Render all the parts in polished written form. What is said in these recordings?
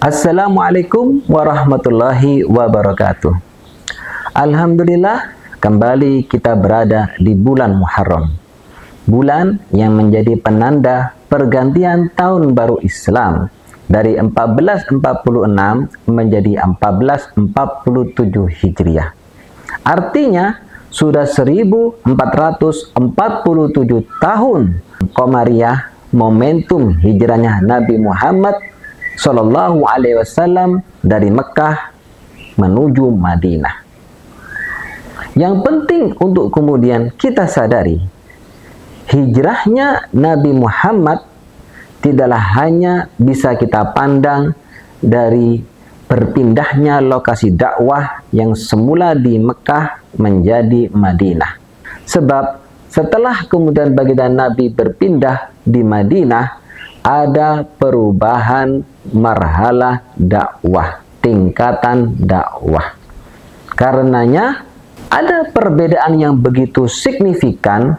Assalamualaikum warahmatullahi wabarakatuh. Alhamdulillah, kembali kita berada di bulan Muharram, bulan yang menjadi penanda pergantian tahun baru Islam dari 1446 menjadi 1447 Hijriah. Artinya sudah 1447 tahun Komariah momentum hijrahnya Nabi Muhammad Sallallahu Alaihi Wasallam dari Mekah menuju Madinah. Yang penting untuk kemudian kita sadari, hijrahnya Nabi Muhammad tidaklah hanya bisa kita pandang dari berpindahnya lokasi dakwah yang semula di Mekah menjadi Madinah. Sebab setelah kemudian baginda Nabi berpindah di Madinah, ada perubahan marhalah dakwah, tingkatan dakwah. Karenanya ada perbedaan yang begitu signifikan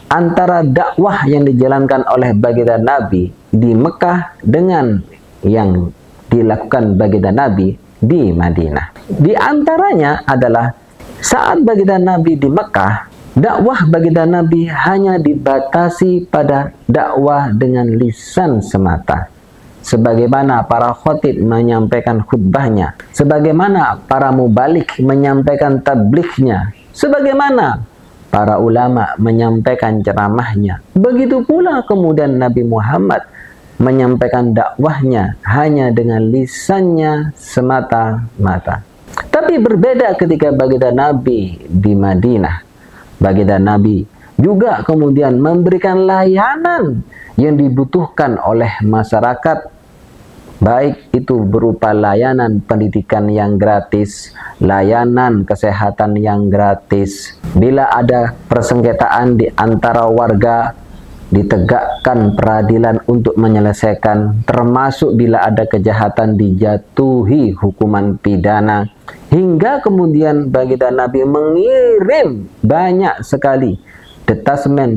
antara dakwah yang dijalankan oleh baginda Nabi di Mekah dengan yang dilakukan baginda Nabi di Madinah. Di antaranya adalah saat baginda Nabi di Mekah, dakwah baginda Nabi hanya dibatasi pada dakwah dengan lisan semata. Sebagaimana para khatib menyampaikan khutbahnya, sebagaimana para mubalik menyampaikan tablighnya, sebagaimana para ulama menyampaikan ceramahnya. Begitu pula kemudian Nabi Muhammad menyampaikan dakwahnya hanya dengan lisannya semata-mata. Tapi berbeda ketika baginda Nabi di Madinah. Baginda Nabi juga kemudian memberikan layanan yang dibutuhkan oleh masyarakat, baik itu berupa layanan pendidikan yang gratis, layanan kesehatan yang gratis. Bila ada persengketaan di antara warga, ditegakkan peradilan untuk menyelesaikan, termasuk bila ada kejahatan dijatuhi hukuman pidana. Hingga kemudian baginda Nabi mengirim banyak sekali detasemen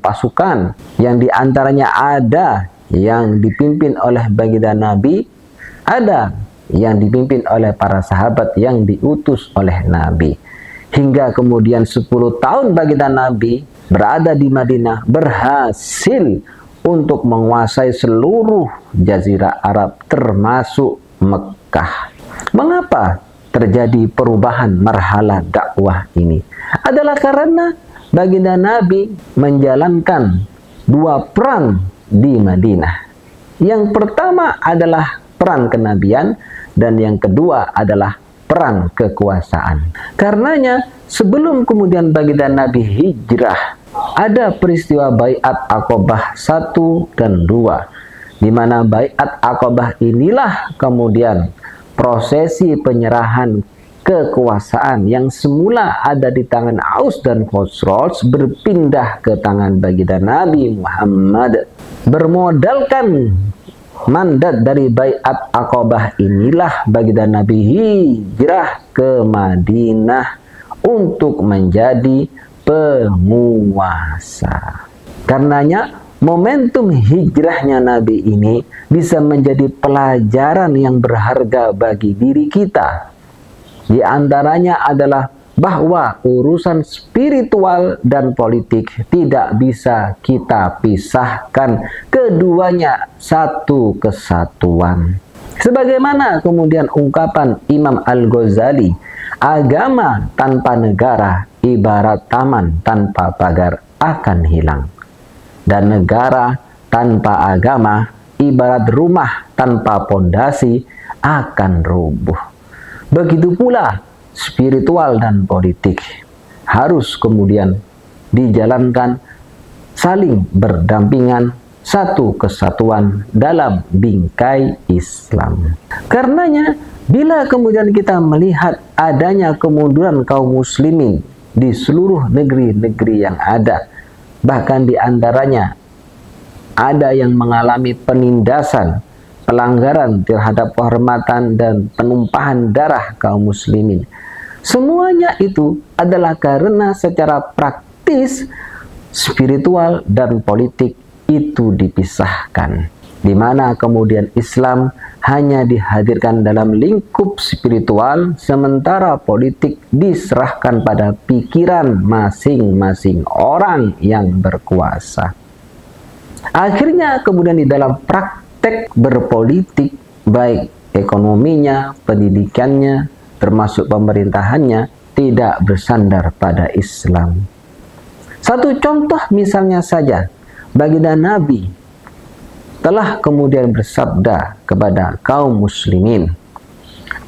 pasukan yang diantaranya ada yang dipimpin oleh baginda Nabi, ada yang dipimpin oleh para sahabat yang diutus oleh Nabi. Hingga kemudian 10 tahun baginda Nabi berada di Madinah, berhasil untuk menguasai seluruh jazirah Arab termasuk Mekah. Mengapa terjadi perubahan marhalah dakwah ini? Adalah karena baginda Nabi menjalankan 2 perang di Madinah. Yang pertama adalah perang kenabian dan yang kedua adalah perang kekuasaan. Karenanya sebelum kemudian baginda Nabi hijrah, ada peristiwa Baiat Aqabah 1 dan 2, di mana Baiat Aqabah inilah kemudian prosesi penyerahan kekuasaan yang semula ada di tangan Aus dan Khosroj berpindah ke tangan baginda Nabi Muhammad. Bermodalkan mandat dari Baiat Aqabah inilah baginda Nabi hijrah ke Madinah untuk menjadi penguasa. Karenanya momentum hijrahnya Nabi ini bisa menjadi pelajaran yang berharga bagi diri kita. Di antaranya adalah bahwa urusan spiritual dan politik tidak bisa kita pisahkan, keduanya satu kesatuan. Sebagaimana kemudian ungkapan Imam Al-Ghazali, agama tanpa negara ibarat taman tanpa pagar akan hilang. Dan negara tanpa agama ibarat rumah tanpa pondasi akan rubuh. Begitu pula spiritual dan politik harus kemudian dijalankan saling berdampingan, satu kesatuan dalam bingkai Islam. Karenanya bila kemudian kita melihat adanya kemunduran kaum muslimin di seluruh negeri-negeri yang ada, bahkan di antaranya ada yang mengalami penindasan, pelanggaran terhadap kehormatan dan penumpahan darah kaum muslimin. Semuanya itu adalah karena secara praktis spiritual dan politik itu dipisahkan. di mana kemudian Islam hanya dihadirkan dalam lingkup spiritual, sementara politik diserahkan pada pikiran masing-masing orang yang berkuasa. Akhirnya kemudian di dalam praktek berpolitik, baik ekonominya, pendidikannya, termasuk pemerintahannya, tidak bersandar pada Islam. Satu contoh misalnya saja, baginda Nabi telah kemudian bersabda kepada kaum muslimin,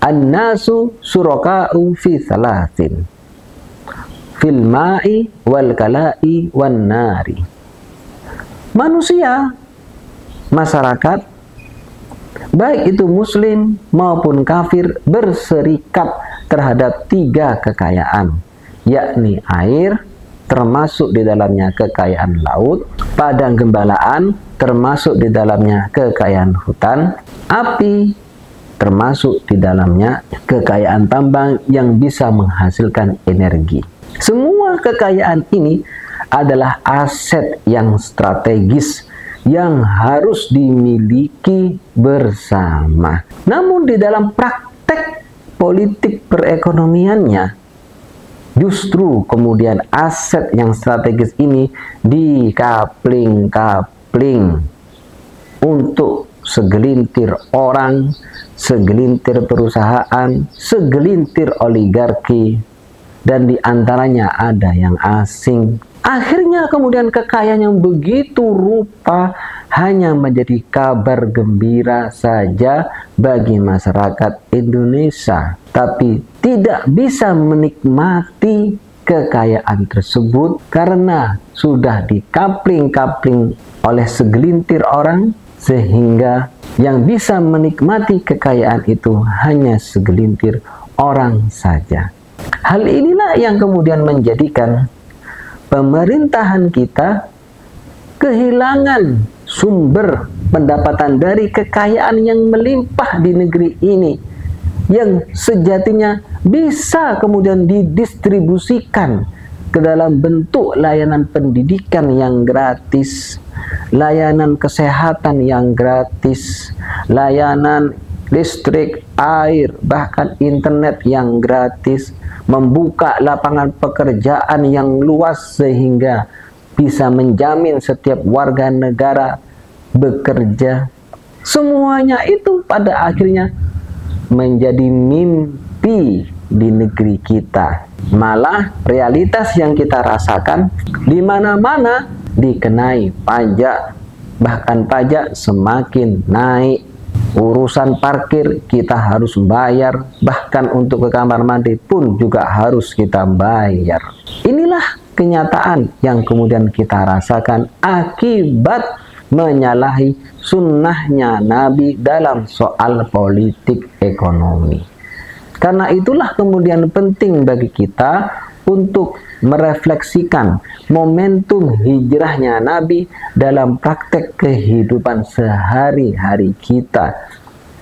"An-nasu suraka'u fi thalathin, fil ma'i wal kala'i wan nari." Manusia, masyarakat, baik itu muslim maupun kafir, berserikat terhadap 3 kekayaan, yakni air, termasuk di dalamnya kekayaan laut, padang gembalaan, termasuk di dalamnya kekayaan hutan, api, termasuk di dalamnya kekayaan tambang yang bisa menghasilkan energi. Semua kekayaan ini adalah aset yang strategis yang harus dimiliki bersama. Namun di dalam praktek politik perekonomiannya, justru kemudian aset yang strategis ini dikapling-kapling untuk segelintir orang, segelintir perusahaan, segelintir oligarki, dan diantaranya ada yang asing. Akhirnya kemudian kekayaan yang begitu rupa hanya menjadi kabar gembira saja bagi masyarakat Indonesia, tapi tidak bisa menikmati kekayaan tersebut karena sudah dikapling-kapling oleh segelintir orang, sehingga yang bisa menikmati kekayaan itu hanya segelintir orang saja. Hal inilah yang kemudian menjadikan pemerintahan kita kehilangan sumber pendapatan dari kekayaan yang melimpah di negeri ini, yang sejatinya bisa kemudian didistribusikan ke dalam bentuk layanan pendidikan yang gratis, layanan kesehatan yang gratis, layanan listrik, air, bahkan internet yang gratis, membuka lapangan pekerjaan yang luas sehingga bisa menjamin setiap warga negara bekerja. Semuanya itu pada akhirnya menjadi mimpi di negeri kita. Malah realitas yang kita rasakan di mana-mana dikenai pajak, bahkan pajak semakin naik. Urusan parkir kita harus bayar, bahkan untuk ke kamar mandi pun juga harus kita bayar. Inilah kenyataan yang kemudian kita rasakan akibat menyalahi sunnahnya Nabi dalam soal politik ekonomi. Karena itulah kemudian penting bagi kita untuk merefleksikan momentum hijrahnya Nabi dalam praktek kehidupan sehari-hari kita.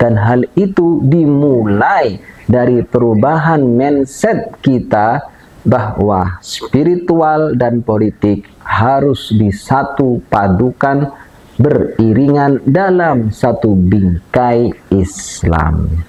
Dan hal itu dimulai dari perubahan mindset kita bahwa spiritual dan politik harus disatu padukan beriringan dalam satu bingkai Islam.